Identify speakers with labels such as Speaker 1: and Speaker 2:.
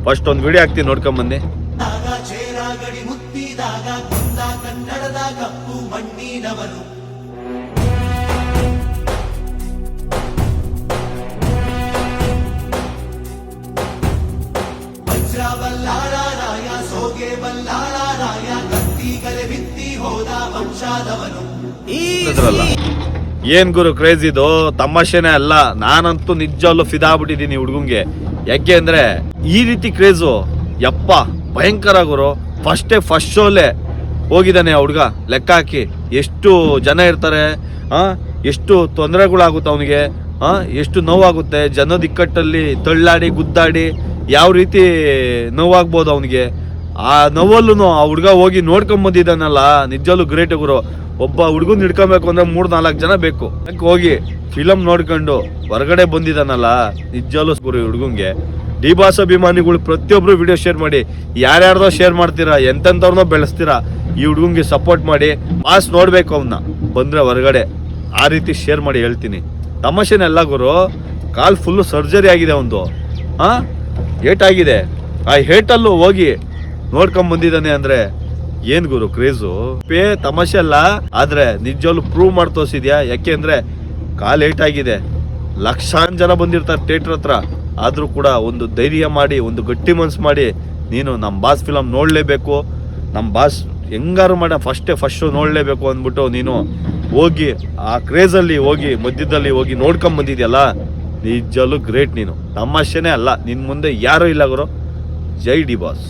Speaker 1: First ಒಂದು video ಹಾಕ್ತೀನಿ ನೋಡ್ಕೊಂಬನ್ನಿ. ಏನ್ ಗುರು ಕ್ರೇಜ್ ಇದು, ತಮಾಷೆನೇ ಅಲ್ಲ. ನಾನಂತೂ ನಿಜವಲ್ಲೂ ಫಿದಾ ಆಗ್ಬಿಟ್ಟಿದ್ದೀನಿ ಹುಡ್ಗಂಗೆ. ಯಾಕೆ ಅಂದ್ರೆ ಈ ರೀತಿ ಕ್ರೇಜು ಯಪ್ಪ ಭಯಂಕರ ಗುರು. ಫಸ್ಟ್ ಶೋಲೆ ಹೋಗಿದ್ದಾನೆ ಆ ಹುಡ್ಗ. ಲೆಕ್ಕ ಹಾಕಿ ಎಷ್ಟು ಜನ ಇರ್ತಾರೆ, ಎಷ್ಟು ತೊಂದರೆಗಳಾಗುತ್ತೆ ಅವನಿಗೆ, ಎಷ್ಟು ನೋವಾಗುತ್ತೆ. ಜನದ ಇಕ್ಕಟ್ಟಲ್ಲಿ ತಳ್ಳಾಡಿ ಗುದ್ದಾಡಿ ಯಾವ ರೀತಿ ನೋವಾಗ್ಬೋದು ಅವನಿಗೆ. ಆ ನೋವಲ್ಲೂ ಆ ಹುಡ್ಗ ಹೋಗಿ ನೋಡ್ಕೊಂಬಂದಿದ್ದಾನಲ್ಲ, ನಿಜಲ್ಲೂ ಗ್ರೇಟ್ ಗುರು. ಒಬ್ಬ ಹುಡ್ಗನ್ ಹಿಡ್ಕೊಬೇಕು ಅಂದ್ರೆ 3-4 ಜನ ಬೇಕು. ಹೋಗಿ ಫಿಲಮ್ ನೋಡ್ಕೊಂಡು ಹೊರಗಡೆ ಬಂದಿದ್ದಾನಲ್ಲ, ನಿಜಲ್ಲೂ ಗುರು ಹುಡ್ಗಂಗೆ. ಡಿ ಬಾಸ್ ಅಭಿಮಾನಿಗಳು ಪ್ರತಿಯೊಬ್ರು ವಿಡಿಯೋ ಶೇರ್ ಮಾಡಿ, ಯಾರ್ಯಾರ್ದೋ ಶೇರ್ ಮಾಡ್ತೀರಾ, ಎಂತೆಂಥವ್ರನ್ನೋ ಬೆಳೆಸ್ತೀರಾ. ಈ ಹುಡ್ಗಂಗೆ ಸಪೋರ್ಟ್ ಮಾಡಿ. ಬಾಸ್ ನೋಡ್ಬೇಕು ಅವನ್ನ ಬಂದ್ರೆ ಹೊರಗಡೆ, ಆ ರೀತಿ ಶೇರ್ ಮಾಡಿ ಹೇಳ್ತೀನಿ. ತಮಾಷೆನೆಲ್ಲ ಗುರು. ಕಾಲ್ ಫುಲ್ಲು ಸರ್ಜರಿ ಆಗಿದೆ ಒಂದು, ಏಟಾಗಿದೆ. ಆ ಹೇಟಲ್ಲೂ ಹೋಗಿ ನೋಡ್ಕೊಂಡ್ ಬಂದಿದ್ದಾನೆ ಅಂದ್ರೆ ಏನ್ ಗುರು ಕ್ರೇಜು. ತಮಾಷೆ ಅಲ್ಲ, ಆದ್ರೆ ನಿಜವಲ್ಲೂ ಪ್ರೂವ್ ಮಾಡಿ ತೋರಿಸಿದ್ಯಾ. ಯಾಕೆ ಅಂದ್ರೆ ಕಾಲ್ ಏಟಾಗಿದೆ, ಲಕ್ಷಾಂತರ ಜನ ಬಂದಿರ್ತಾರೆ ಥಿಯೇಟರ್ ಹತ್ರ. ಆದ್ರೂ ಕೂಡ ಒಂದು ಧೈರ್ಯ ಮಾಡಿ, ಒಂದು ಗಟ್ಟಿ ಮನ್ಸು ಮಾಡಿ, ನೀನು ನಮ್ಮ ಬಾಸ್ ಫಿಲಮ್ ನೋಡ್ಲೇಬೇಕು, ನಮ್ಮ ಬಾಸ್ ಹೆಂಗಾರು ಮಾಡ ಫಸ್ಟ್ ಶೋ ನೋಡ್ಲೇಬೇಕು ಅಂದ್ಬಿಟ್ಟು ನೀನು ಹೋಗಿ ಆ ಕ್ರೇಜಲ್ಲಿ ಹೋಗಿ ಮಧ್ಯದಲ್ಲಿ ಹೋಗಿ ನೋಡ್ಕೊಂಡ್ ಬಂದಿದ್ಯಲ್ಲ, ನಿಜಲ್ಲೂ ಗ್ರೇಟ್ ನೀನು. ತಮಾಷೆನೇ ಅಲ್ಲ, ನಿನ್ ಮುಂದೆ ಯಾರೂ ಇಲ್ಲ ಗುರು. ಜೈ ಡಿ ಬಾಸ್.